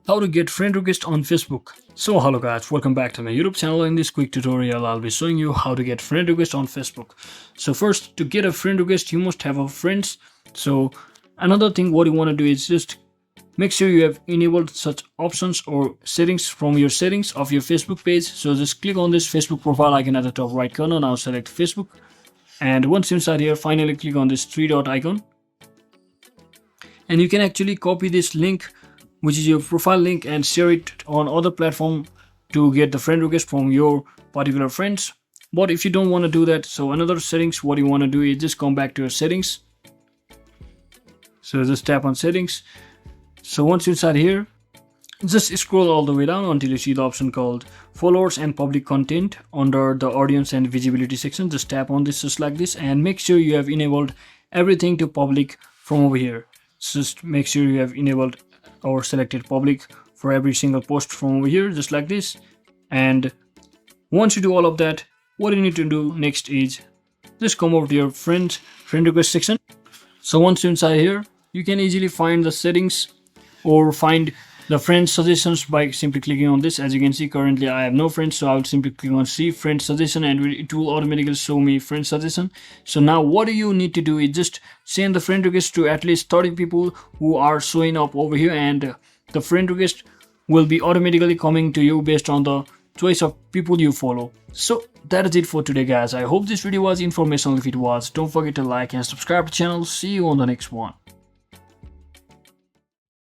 How to get friend request on Facebook. So hello guys, welcome back to my YouTube channel. In this quick tutorial I'll be showing you how to get friend request on Facebook. So first, to get a friend request you must have a friends. So another thing what you want to do is just make sure you have enabled such options or settings from your settings of your Facebook page. So just click on this Facebook profile icon at the top right corner. Now select Facebook, and once inside here, finally click on this three dot icon, and you can actually copy this link, which is your profile link, and share it on other platform to get the friend request from your particular friends. But if you don't want to do that, so another settings, what you want to do is just come back to your settings. So just tap on settings. So once inside here, just scroll all the way down until you see the option called followers and public content under the audience and visibility section. Just tap on this just like this, and make sure you have enabled everything to public from over here. Just make sure you have enabled or selected public for every single post from over here, just like this. And once you do all of that, what you need to do next is just come over to your friend request section. So once you're inside here, you can easily find the settings or find the friend suggestions by simply clicking on this. As you can see, currently I have no friends, so I will simply click on see friend suggestion, and it will automatically show me friend suggestion. So now what you need to do is just send the friend request to at least 30 people who are showing up over here, and the friend request will be automatically coming to you based on the choice of people you follow. So that is it for today guys. I hope this video was informational. If it was, don't forget to like and subscribe to the channel. See you on the next one.